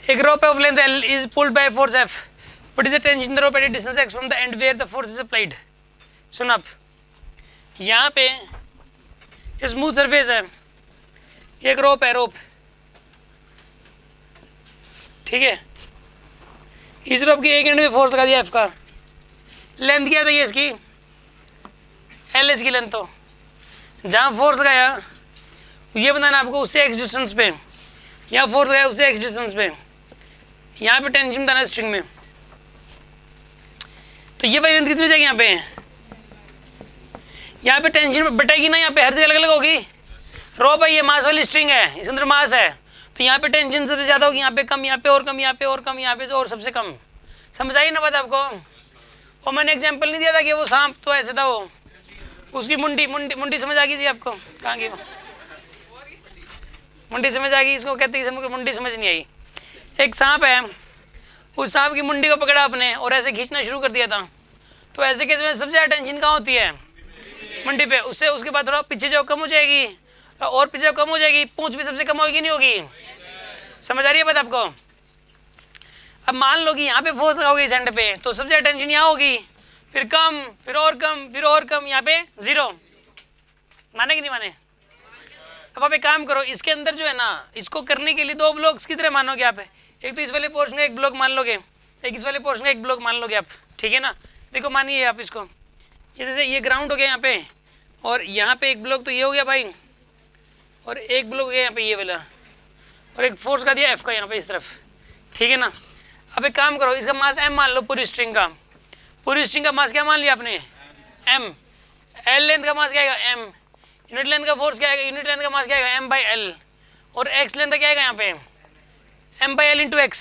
एक rope of length L is pulled by force F. What is the tension in the rope at a distance x from the end where the force is applied? सुन आप, यहाँ पे ये smooth surface है, एक रोप है, रोप, ठीक है। इस रोप की एक एंड में फोर्स लगा दिया F का। लेंथ क्या था ये इसकी, L इसकी लेंथ। तो जहाँ फोर्स लगाया ये बताना आपको, उससे x डिस्टेंस पे, यहाँ फोर्स लगाया उससे x डिस्टेंस पे, यहाँ पे टेंशन बताना स्ट्रिंग में। तो ये वाली लेंथ कितनी हो जाएगी यहाँ पे, यहाँ पे टेंशन बटेगी ना, यहाँ पे हर जगह अलग अलग होगी। रोप है, ये मास वाली स्ट्रिंग है, इसके अंदर मास है, तो यहाँ पे टेंशन सबसे ज़्यादा होगी, यहाँ पे कम, यहाँ पे और कम, यहाँ पे और कम, यहाँ पे और सबसे कम। समझ आई ना बात आपको? और मैंने एग्जांपल नहीं दिया था कि वो सांप तो ऐसे था, वो उसकी मुंडी मुंडी मुंडी समझ आ गई थी आपको? कहाँ की मुंडी समझ आ गई, इसको कहते हैं मुंडी समझ नहीं आई। एक सांप है, उस सांप की मुंडी को पकड़ा आपने और ऐसे खींचना शुरू कर दिया था, तो ऐसे केस में सबसे ज़्यादा टेंशन कहाँ होती है, मुंडी पे। उससे उसके बाद थोड़ा पीछे जो कम हो जाएगी, और पीछे कम हो जाएगी, पूंछ भी सबसे कम होगी नहीं होगी? समझ आ रही है बात आपको? अब मान लो कि यहाँ पे फोर्स लगाओगे इस एंड पे, तो सबसे ज़्यादा टेंशन यहाँ होगी, फिर कम, फिर और कम, फिर और कम, यहाँ पे जीरो। माने कि नहीं माने? अब आप एक काम करो, इसके अंदर जो है ना, इसको करने के लिए दो ब्लॉक्स की तरह मानोगे आप। एक तो इस वाले पोर्शन का एक ब्लॉक मान लोगे, एक इस वाले पोर्शन का एक ब्लॉक मान लोगे आप, ठीक है ना। देखो मानिए आप इसको, ये जैसे ये ग्राउंड हो गया यहाँ पे, और यहाँ पे एक ब्लॉक तो ये हो गया भाई, और एक ब्लॉक हो गया यहाँ पे ये वाला, और एक फोर्स का दिया एफ का यहाँ पे इस तरफ, ठीक है ना। अब एक काम करो, इसका मास एम मान लो, पूरी स्ट्रिंग का, पूरी स्ट्रिंग का मास क्या मान लिया आपने, एम। एल लेंथ का मास क्या आएगा, एम। यूनिट लेंथ का फोर्स क्या आएगा, यूनिट लेंथ का मास क्या आएगा, एम बाई एल। और एक्स लेंथ का क्या आएगा यहाँ पे, M by L into x.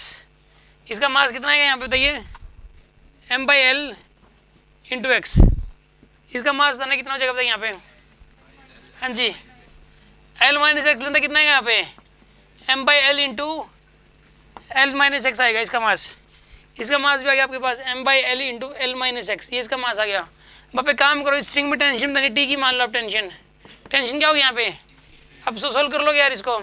इसका मास कितना आएगा यहाँ पे बताइए, M by L into x. इसका मास बताना कितना हो जाएगा बताइए यहाँ पे, हाँ जी, एल माइनस एक्स लेंथ कितना आएगा यहाँ पे, M by L into L minus X आएगा इसका मास। इसका मास भी आ गया आपके पास, M by L into L minus X, ये इसका मास आ गया। अब पे काम करो, स्ट्रिंग में टेंशन बतानी टी की मान लो आप, टेंशन क्या होगी यहाँ पे, अब सोल्व कर लोगे यार इसको।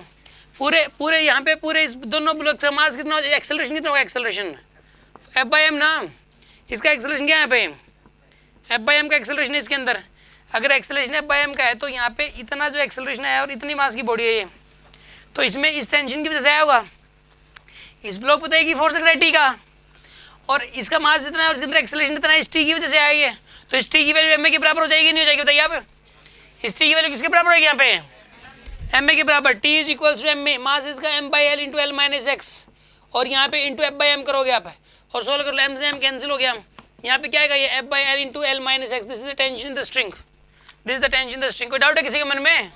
पूरे यहाँ पे पूरे इस दोनों ब्लॉक का मास कितना हो जाएगा, एक्सेलरेशन कितना होगा, एक्सेलरेशन एफ बाई एम ना। इसका एक्सेलरेशन क्या है यहाँ पे, एफ बाई एम का एक्सेलरेशन है इसके अंदर। अगर एक्सेलरेशन एफ बाई एम का है तो यहाँ पे इतना जो एक्सेलरेशन है और इतनी मास की बॉडी है ये, तो इसमें इस टेंशन की वजह से आया होगा। इस ब्लॉक पे तो एक ही फोर्स लग रहा है टी का, और इसका मास जितना है और इसके अंदर एक्सेलरेशन जितना है, इस टी की वजह से आई है। तो इस टी की वैल्यू एम ए के बराबर हो जाएगी नहीं हो जाएगी बताइए आप? इस टी की वैल्यू किसके बराबर होगी यहाँ पे, एम ए के बराबर। T is equals to M A, mass इसका M by L into L minus X, और यहाँ पे इंटू एफ बाई एम करोगे आप, और सोल्व कर लो, एम से एम कैंसिल हो गया। यहाँ पे क्या आएगा, ये F by L into L minus x. This is the tension in the string, this is the tension in the string. कोई डाउट है किसी के मन में?